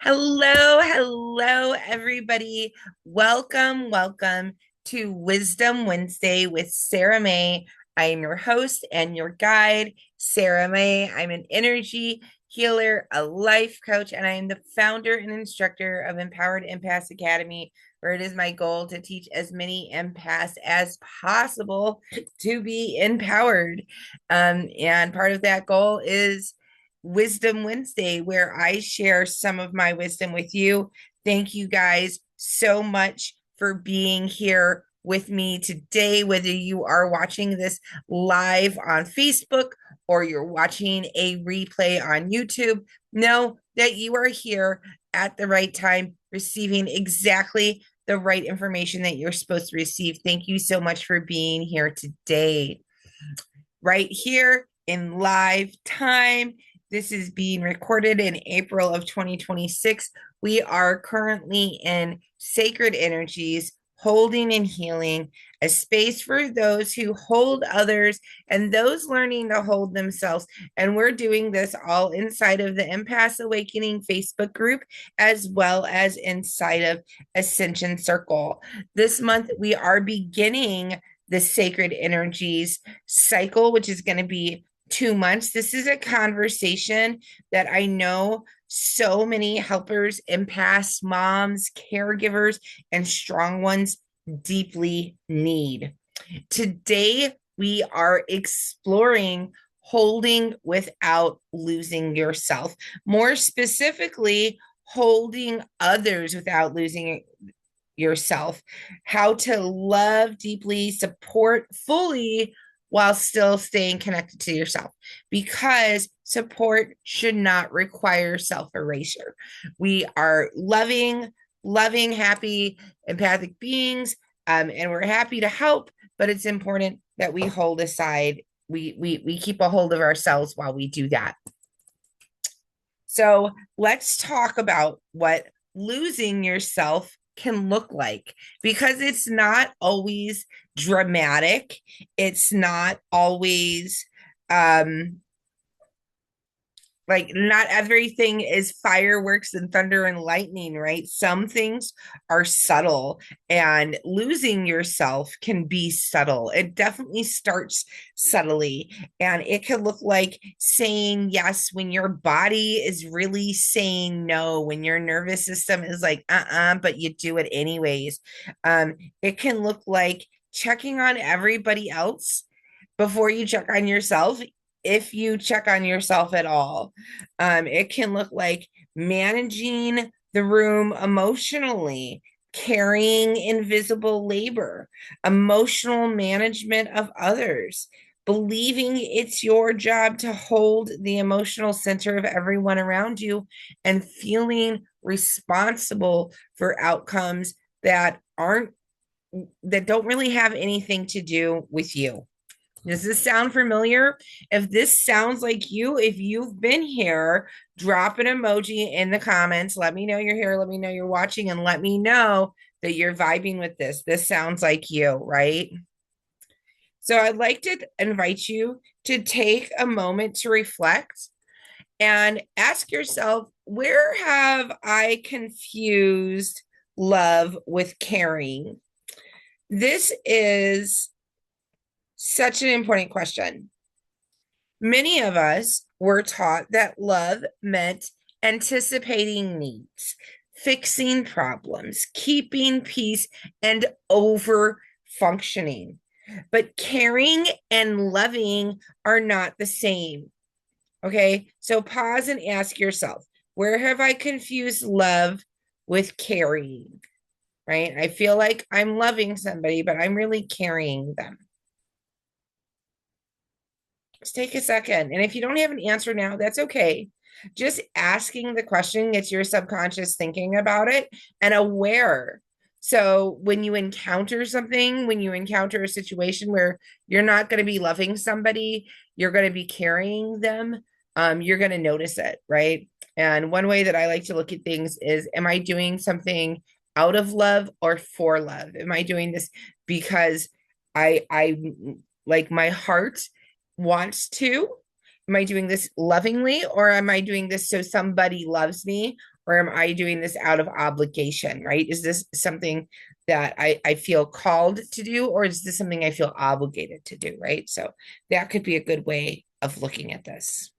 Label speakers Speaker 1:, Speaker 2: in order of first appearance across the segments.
Speaker 1: Hello, everybody. Welcome to Wisdom Wednesday with Sarah May. I am your host and your guide, Sarah May. I'm an energy healer, a life coach, and I am the founder and instructor of Empowered Empaths Academy, where it is my goal to teach as many empaths as possible to be empowered. And part of that goal is Wisdom Wednesday, where I share some of my wisdom with you. Thank you guys so much for being here with me today, whether you are watching this live on Facebook or you're watching a replay on YouTube. Know that you are here at the right time, receiving exactly the right information that you're supposed to receive. Thank you so much for being here today. Right here in live time. This is being recorded in April of 2026. We are currently in Sacred Energies, holding and healing, a space for those who hold others and those learning to hold themselves. And we're doing this all inside of the Empath Awakening Facebook group, as well as inside of Ascension Circle. This month, we are beginning the Sacred Energies cycle, which is going to be 2 months. This is a conversation that I know so many helpers, empaths, moms, caregivers, and strong ones deeply need. Today, we are exploring holding without losing yourself. More specifically, holding others without losing yourself, how to love deeply, support fully while still staying connected to yourself, because support should not require self erasure. We are loving, happy, empathic beings, and we're happy to help, but it's important that we hold aside, we keep a hold of ourselves while we do that. So let's talk about what losing yourself can look like, because it's not always dramatic. It's not always like, not everything is fireworks and thunder and lightning, right? Some things are subtle, and losing yourself can be subtle. It definitely starts subtly, and it can look like saying yes when your body is really saying no, when your nervous system is like, but you do it anyways. It can look like checking on everybody else before you check on yourself, if you check on yourself at all. It can look like managing the room emotionally, carrying invisible labor, emotional management of others, believing it's your job to hold the emotional center of everyone around you, and feeling responsible for outcomes that don't really have anything to do with you. Does this sound familiar? If this sounds like you, if you've been here, drop an emoji in the comments. Let me know you're here. Let me know you're watching, and let me know that you're vibing with this. This sounds like you, right? So I'd like to invite you to take a moment to reflect and ask yourself, where have I confused love with caring? This is such an important question. Many of us were taught that love meant anticipating needs, fixing problems, keeping peace, and over functioning. But caring and loving are not the same. Okay, so pause and ask yourself, where have I confused love with caring? Right? I feel like I'm loving somebody, but I'm really carrying them. Just take a second. And if you don't have an answer now, that's okay. Just asking the question gets your subconscious thinking about it and aware. So when you encounter something, when you encounter a situation where you're not going to be loving somebody, you're going to be carrying them, you're going to notice it, right? And one way that I like to look at things is, am I doing something out of love or for love? Am I doing this because I like my heart wants to? Am I doing this lovingly, or am I doing this so somebody loves me, Or am I doing this out of obligation, right? Is this something that I feel called to do, or is this something I feel obligated to do, right? So that could be a good way of looking at this.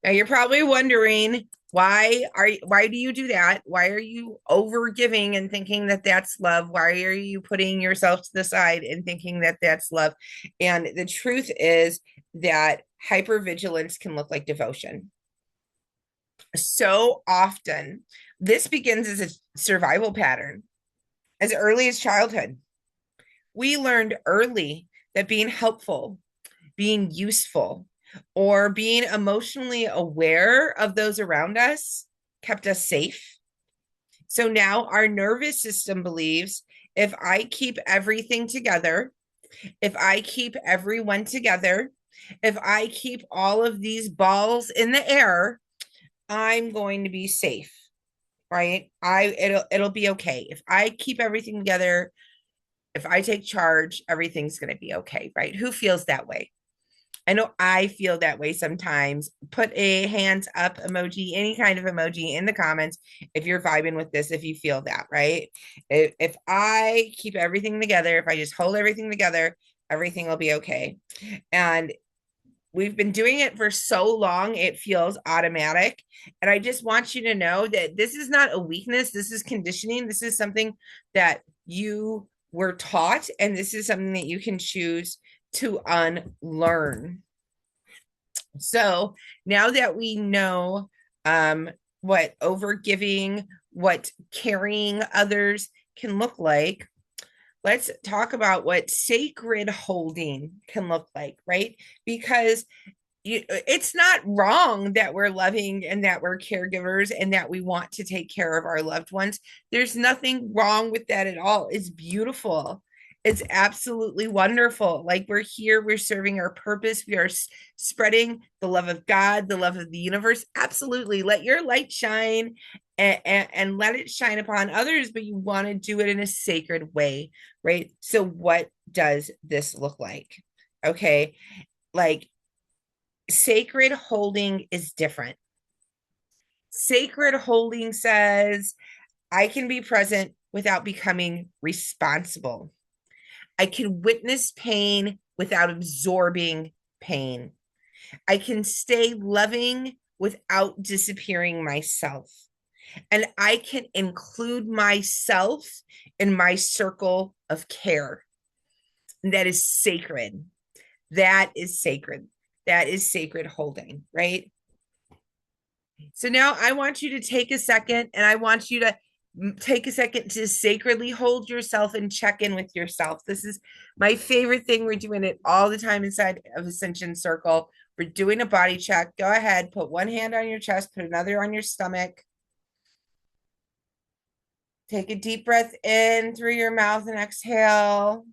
Speaker 1: Now you're probably wondering, why do you do that? Why are you over giving and thinking that that's love? Why are you putting yourself to the side and thinking that that's love? And the truth is that hypervigilance can look like devotion. So often, this begins as a survival pattern as early as childhood. We learned early that being helpful, being useful, or being emotionally aware of those around us kept us safe. So now our nervous system believes if I keep everything together, if I keep everyone together, if I keep all of these balls in the air, I'm going to be safe, right? It'll be okay. If I keep everything together, if I take charge, everything's going to be okay, right? Who feels that way? I know I feel that way sometimes. Put a hands up emoji, any kind of emoji in the comments if you're vibing with this, if you feel that, right? If I keep everything together, if I just hold everything together, everything will be okay. And we've been doing it for so long, it feels automatic. And I just want you to know that this is not a weakness. This is conditioning. This is something that you were taught, and this is something that you can choose to unlearn. So now that we know what overgiving, what carrying others can look like, let's talk about what sacred holding can look like, right? Because it's not wrong that we're loving and that we're caregivers and that we want to take care of our loved ones. There's nothing wrong with that at all. It's beautiful. It's absolutely wonderful. Like we're here, we're serving our purpose, we are spreading the love of God, the love of the universe. Absolutely. Let your light shine and let it shine upon others, but you want to do it in a sacred way, right? So, what does this look like? Okay. Like, sacred holding is different. Sacred holding says, I can be present without becoming responsible. I can witness pain without absorbing pain. I can stay loving without disappearing myself. And I can include myself in my circle of care. And that is sacred. That is sacred. That is sacred holding, right? So now I want you to take a second and I want you to take a second to sacredly hold yourself and check in with yourself. This is my favorite thing. We're doing it all the time inside of Ascension Circle. We're doing a body check. Go ahead, put one hand on your chest, put another on your stomach. Take a deep breath in through your mouth and exhale.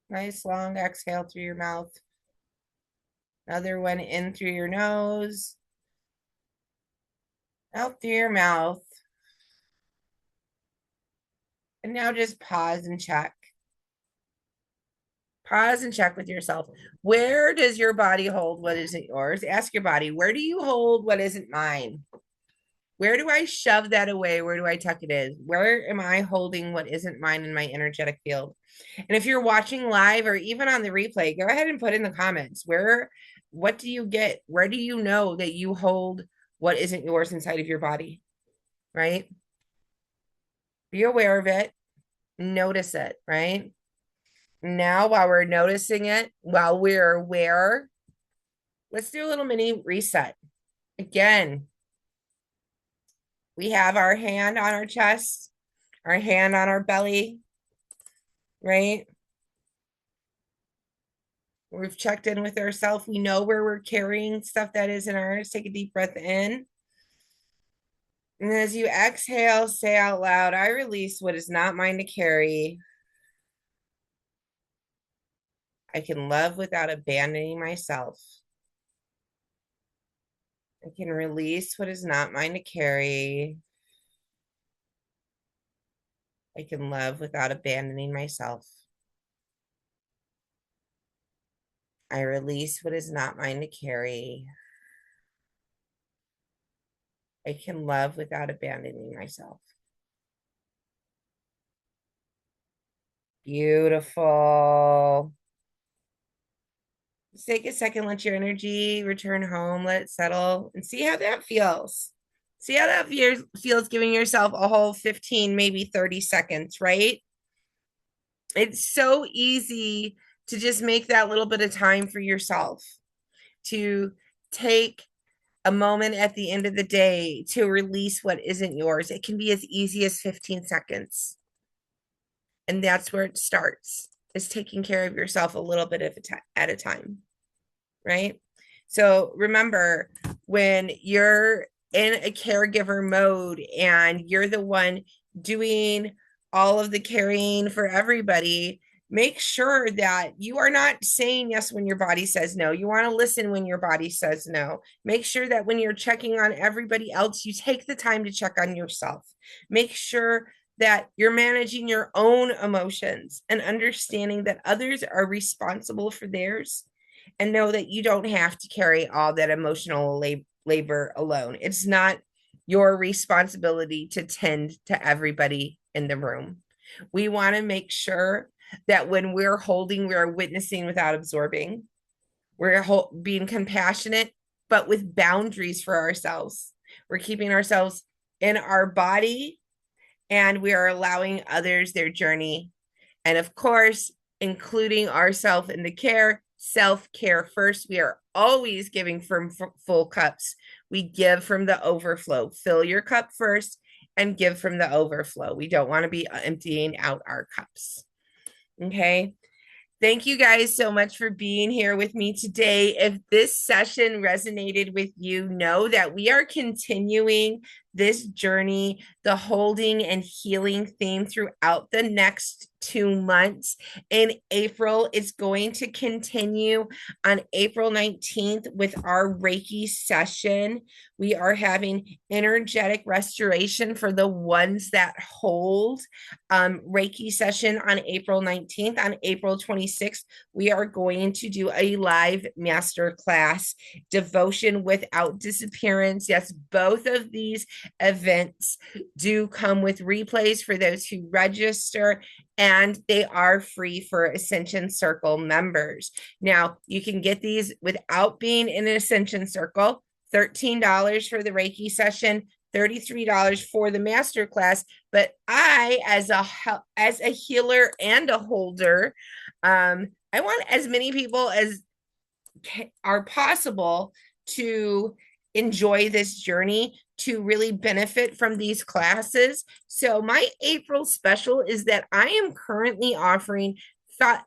Speaker 1: Nice long exhale through your mouth. Another one in through your nose, out through your mouth. And now just pause and check. Pause and check with yourself. Where does your body hold what isn't yours? Ask your body, where do you hold what isn't mine? Where do I shove that away? Where do I tuck it in? Where am I holding what isn't mine in my energetic field? And if you're watching live or even on the replay, go ahead and put in the comments what do you get? Where do you know that you hold what isn't yours inside of your body? Right? Be aware of it, notice it, right? Now, while we're noticing it, while we're aware, let's do a little mini reset. Again, we have our hand on our chest, our hand on our belly, right? We've checked in with ourselves. We know where we're carrying stuff that isn't ours. Take a deep breath in. And as you exhale, say out loud, I release what is not mine to carry. I can love without abandoning myself. I can release what is not mine to carry. I can love without abandoning myself. I release what is not mine to carry. I can love without abandoning myself. Beautiful. Just take a second, let your energy return home, let it settle, and see how that feels. See how that feels giving yourself a whole 15, maybe 30 seconds, right? It's so easy to just make that little bit of time for yourself, to take a moment at the end of the day to release what isn't yours. It can be as easy as 15 seconds. And that's where it starts, is taking care of yourself a little bit at a time, right? So remember, when you're in a caregiver mode and you're the one doing all of the carrying for everybody, make sure that you are not saying yes when your body says no. You want to listen when your body says no. Make sure that when you're checking on everybody else, you take the time to check on yourself. Make sure that you're managing your own emotions and understanding that others are responsible for theirs, and know that you don't have to carry all that emotional labor alone. It's not your responsibility to tend to everybody in the room. We want to make sure that when we're holding, we're witnessing without absorbing. We're being compassionate, but with boundaries for ourselves. We're keeping ourselves in our body, and we are allowing others their journey. And of course, including ourselves in the care, self-care first. We are always giving from full cups. We give from the overflow. Fill your cup first and give from the overflow. We don't want to be emptying out our cups. Okay. Thank you guys so much for being here with me today. If this session resonated with you, know that we are continuing this journey, the holding and healing theme, throughout the next 2 months. In April, it's going to continue on April 19th with our Reiki session. We are having energetic restoration for the ones that hold. Reiki session on April 19th. On April 26th, we are going to do a live master class, Devotion Without Disappearance. Yes, both of these events do come with replays for those who register, and they are free for Ascension Circle members. Now, you can get these without being in an Ascension Circle. $13 for the Reiki session, $33 for the masterclass. But I, as a healer and a holder, I want as many people as are possible to enjoy this journey, to really benefit from these classes. So my April special is that I am currently offering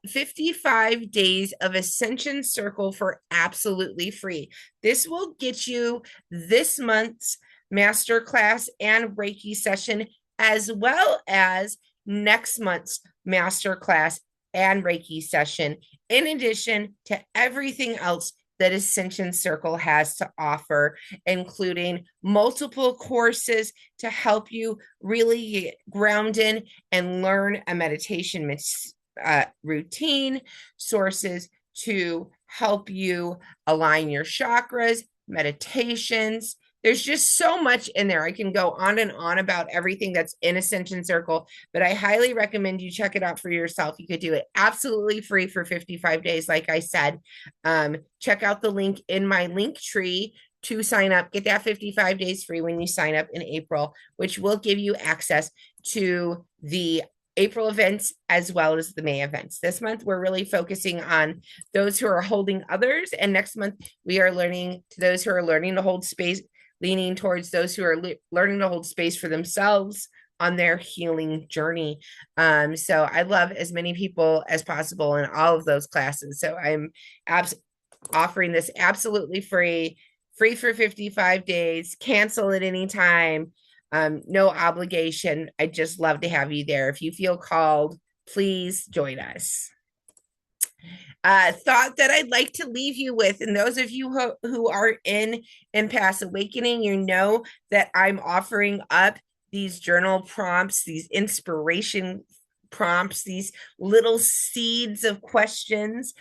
Speaker 1: 55 days of Ascension Circle for absolutely free. This will get you this month's masterclass and Reiki session, as well as next month's masterclass and Reiki session, in addition to everything else that Ascension Circle has to offer, including multiple courses to help you really get grounded and learn a meditation routine, sources to help you align your chakras, meditations. There's just so much in there. I can go on and on about everything that's in Ascension Circle, but I highly recommend you check it out for yourself. You could do it absolutely free for 55 days, like I said. Check out the link in my link tree to sign up. Get that 55 days free when you sign up in April, which will give you access to the April events as well as the May events. This month, we're really focusing on those who are holding others. And next month, we are learning to those who are learning to hold space, leaning towards those who are learning to hold space for themselves on their healing journey. So I love as many people as possible in all of those classes. So I'm offering this absolutely free for 55 days, cancel at any time. No obligation. I'd just love to have you there. If you feel called, please join us. Thought that I'd like to leave you with, and those of you who are in Empath Awakening, you know that I'm offering up these journal prompts, these inspiration prompts, these little seeds of questions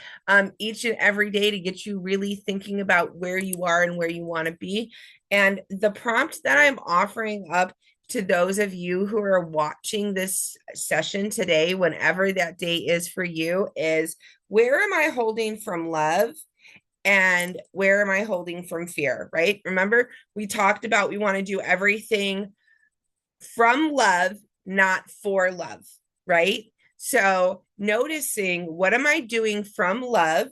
Speaker 1: each and every day to get you really thinking about where you are and where you want to be. And the prompt that I'm offering up to those of you who are watching this session today, whenever that day is for you, is where am I holding from love? And where am I holding from fear, right? Remember, we talked about we want to do everything from love, not for love, right? So noticing what am I doing from love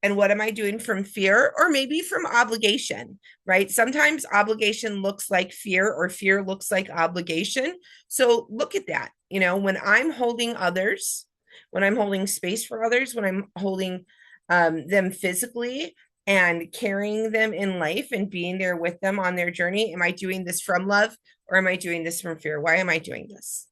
Speaker 1: and what am I doing from fear or maybe from obligation, right? Sometimes obligation looks like fear or fear looks like obligation. So look at that. When I'm holding others, when I'm holding space for others, when I'm holding them physically and carrying them in life and being there with them on their journey, am I doing this from love or am I doing this from fear? Why am I doing this?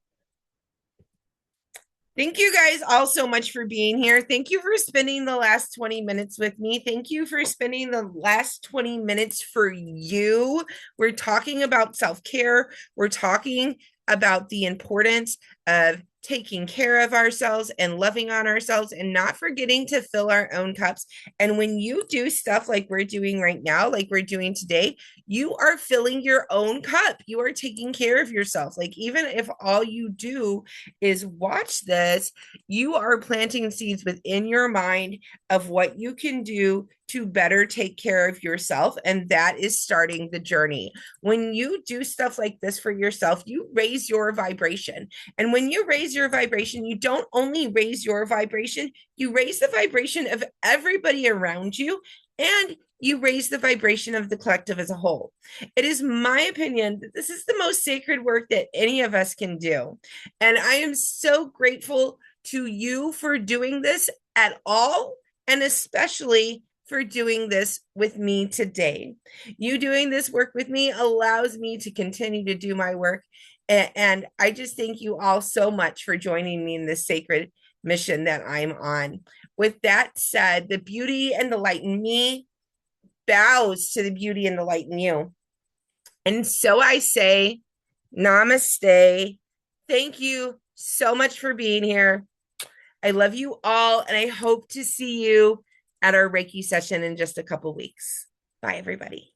Speaker 1: Thank you guys all so much for being here. Thank you for spending the last 20 minutes with me. Thank you for spending the last 20 minutes for you. We're talking about self-care. We're talking about the importance of taking care of ourselves and loving on ourselves and not forgetting to fill our own cups. And when you do stuff like we're doing right now, like we're doing today, you are filling your own cup. You are taking care of yourself. Like, even if all you do is watch this, you are planting seeds within your mind of what you can do to better take care of yourself. And that is starting the journey. When you do stuff like this for yourself, you raise your vibration. And when you raise your vibration, you don't only raise your vibration, you raise the vibration of everybody around you, and you raise the vibration of the collective as a whole. It is my opinion that this is the most sacred work that any of us can do. And I am so grateful to you for doing this at all, and especially for doing this with me today. You doing this work with me allows me to continue to do my work. And I just thank you all so much for joining me in this sacred mission that I'm on. With that said, the beauty and the light in me bows to the beauty and the light in you. And so I say, namaste. Thank you so much for being here. I love you all, and I hope to see you at our Reiki session in just a couple weeks. Bye, everybody.